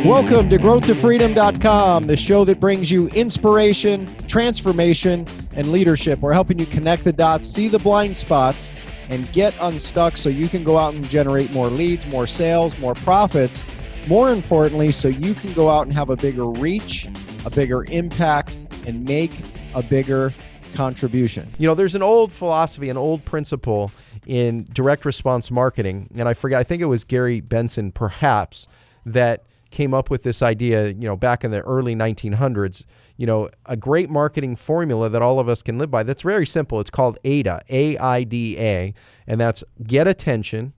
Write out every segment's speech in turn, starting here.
Welcome to growthtofreedom.com, the show that brings you inspiration, transformation, and leadership. We're helping you connect the dots, see the blind spots, and get unstuck so you can go out and generate more leads, more sales, more profits. More importantly, so you can go out and have a bigger reach, a bigger impact, and make a bigger contribution. You know, there's an old philosophy, an old principle in direct response marketing, and I think it was Gary Benson perhaps that came up with this idea, you know, back in the early 1900s, you know, a great marketing formula that all of us can live by. That's very simple. It's called AIDA, A-I-D-A, and that's get attention.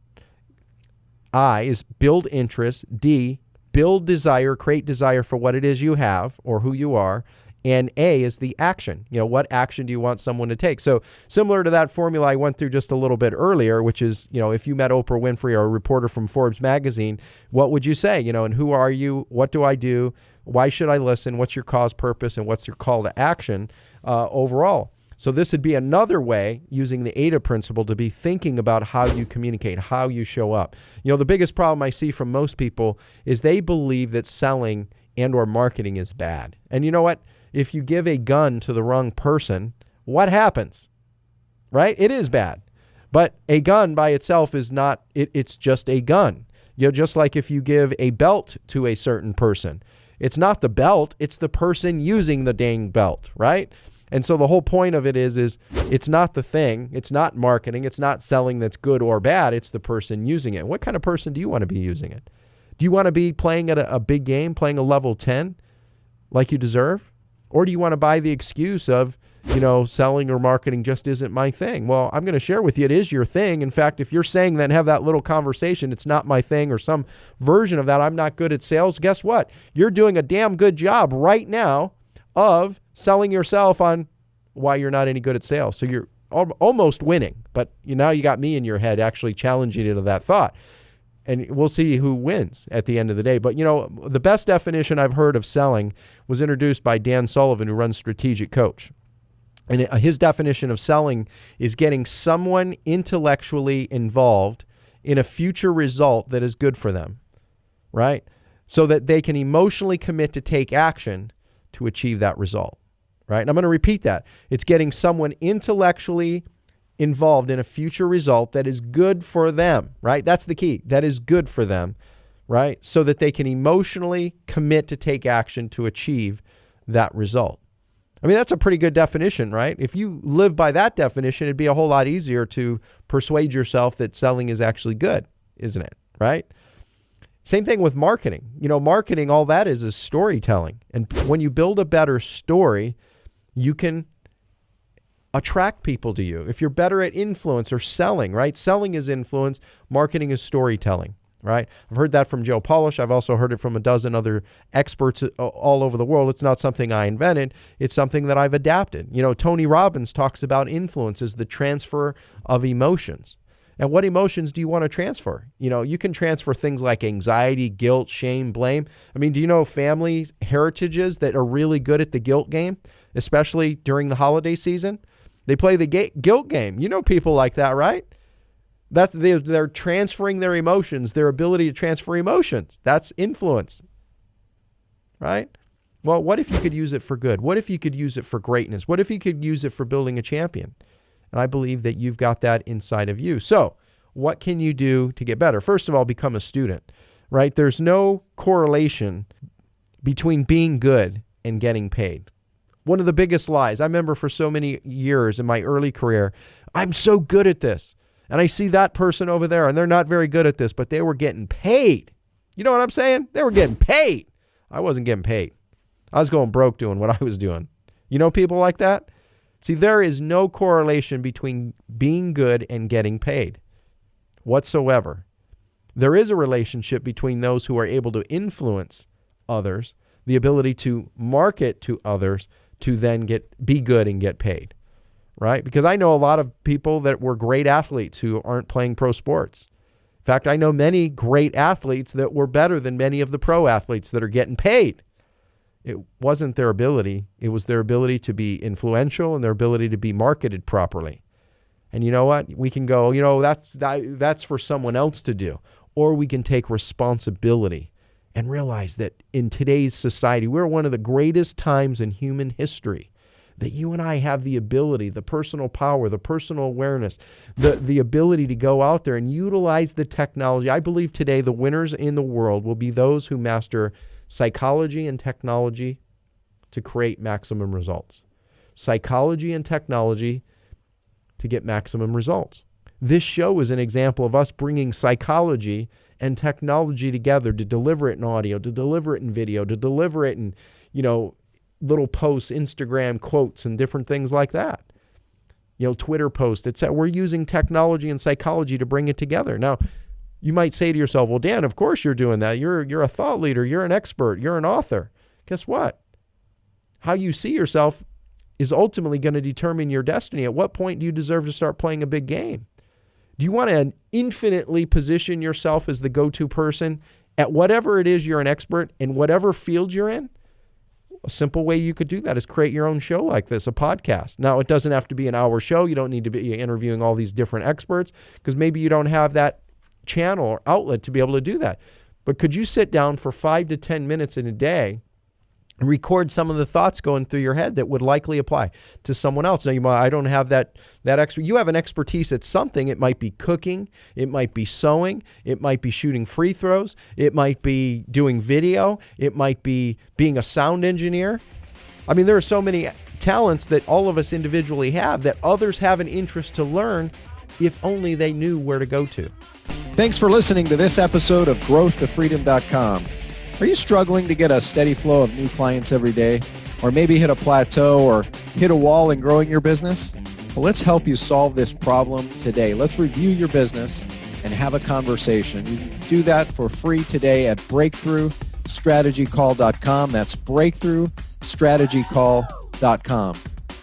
I is build interest. D, build desire, create desire for what it is you have or who you are. And A is the action. You know, what action do you want someone to take? So similar to that formula I went through just a little bit earlier, which is, you know, if you met Oprah Winfrey or a reporter from Forbes magazine, what would you say? You know, and who are you? What do I do? Why should I listen? What's your cause, purpose, and what's your call to action overall? So this would be another way, using the AIDA principle, to be thinking about how you communicate, how you show up. You know, the biggest problem I see from most people is they believe that selling and or marketing is bad. And you know what? If you give a gun to the wrong person, what happens? Right? It is bad. But a gun by itself is not, it's just a gun. You know, just like if you give a belt to a certain person, it's not the belt, it's the person using the dang belt, right? And so the whole point of it is it's not the thing, it's not marketing, it's not selling that's good or bad, it's the person using it. What kind of person do you want to be using it? Do you want to be playing at a big game, playing a level 10 like you deserve? Or do you want to buy the excuse of, you know, selling or marketing just isn't my thing? Well, I'm going to share with you, it is your thing. In fact, if you're saying that and have that little conversation, it's not my thing, or some version of that, I'm not good at sales, guess what? You're doing a damn good job right now of selling yourself on why you're not any good at sales. So you're almost winning, but now you got me in your head actually challenging you to that thought. And we'll see who wins at the end of the day. But, you know, the best definition I've heard of selling was introduced by Dan Sullivan, who runs Strategic Coach. And his definition of selling is getting someone intellectually involved in a future result that is good for them, right? So that they can emotionally commit to take action to achieve that result, right? And I'm going to repeat that. It's getting someone intellectually involved in a future result that is good for them, right? That's the key. That is good for them, right? So that they can emotionally commit to take action to achieve that result. I mean, that's a pretty good definition, right? If you live by that definition, it'd be a whole lot easier to persuade yourself that selling is actually good, isn't it? Right? Same thing with marketing. You know, marketing, all that is storytelling. And when you build a better story, you can attract people to you. If you're better at influence or selling, right? Selling is influence, marketing is storytelling, right? I've heard that from Joe Polish. I've also heard it from a dozen other experts all over the world. It's not something I invented. It's something that I've adapted. You know, Tony Robbins talks about influence as the transfer of emotions. And what emotions do you want to transfer? You know, you can transfer things like anxiety, guilt, shame, blame. I mean, do you know family heritages that are really good at the guilt game, especially during the holiday season? They play the guilt game. You know people like that, right? They're transferring their emotions, their ability to transfer emotions. That's influence, right? Well, what if you could use it for good? What if you could use it for greatness? What if you could use it for building a champion? And I believe that you've got that inside of you. So what can you do to get better? First of all, become a student, right? There's no correlation between being good and getting paid. One of the biggest lies, I remember for so many years in my early career, I'm so good at this. And I see that person over there and they're not very good at this, but they were getting paid. You know what I'm saying? They were getting paid. I wasn't getting paid. I was going broke doing what I was doing. You know people like that? See, there is no correlation between being good and getting paid whatsoever. There is a relationship between those who are able to influence others, the ability to market to others, to then be good and get paid, right? Because I know a lot of people that were great athletes who aren't playing pro sports. In fact, I know many great athletes that were better than many of the pro athletes that are getting paid. It wasn't their ability. It was their ability to be influential and their ability to be marketed properly. And you know what? We can go, you know, that's for someone else to do. Or we can take responsibility and realize that in today's society, we're one of the greatest times in human history that you and I have the ability, the personal power, the personal awareness, the ability to go out there and utilize the technology. I believe today the winners in the world will be those who master psychology and technology to create maximum results. Psychology and technology to get maximum results. This show is an example of us bringing psychology and technology together to deliver it in audio, to deliver it in video, to deliver it in, little posts, Instagram quotes, and different things like that. Twitter posts. We're using technology and psychology to bring it together. Now, you might say to yourself, well, Dan, of course you're doing that. You're a thought leader. You're an expert. You're an author. Guess what? How you see yourself is ultimately going to determine your destiny. At what point do you deserve to start playing a big game? Do you want to infinitely position yourself as the go-to person at whatever it is you're an expert in, whatever field you're in? A simple way you could do that is create your own show like this, a podcast. Now, it doesn't have to be an hour show. You don't need to be interviewing all these different experts because maybe you don't have that channel or outlet to be able to do that. But could you sit down for 5 to 10 minutes in a day and record some of the thoughts going through your head that would likely apply to someone else? Now, I don't have that expert. You have an expertise at something. It might be cooking. It might be sewing. It might be shooting free throws. It might be doing video. It might be being a sound engineer. I mean, there are so many talents that all of us individually have that others have an interest to learn if only they knew where to go to. Thanks for listening to this episode of GrowthToFreedom.com. Are you struggling to get a steady flow of new clients every day? Or maybe hit a plateau or hit a wall in growing your business? Well, let's help you solve this problem today. Let's review your business and have a conversation. You can do that for free today at BreakthroughStrategyCall.com. That's BreakthroughStrategyCall.com.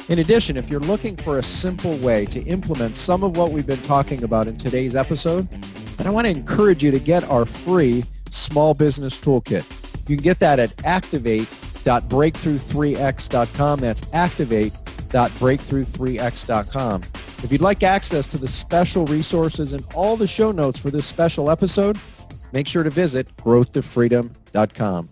In addition, if you're looking for a simple way to implement some of what we've been talking about in today's episode, then I want to encourage you to get our free Small Business Toolkit. You can get that at activate.breakthrough3x.com. That's activate.breakthrough3x.com. If you'd like access to the special resources and all the show notes for this special episode, make sure to visit growthtofreedom.com.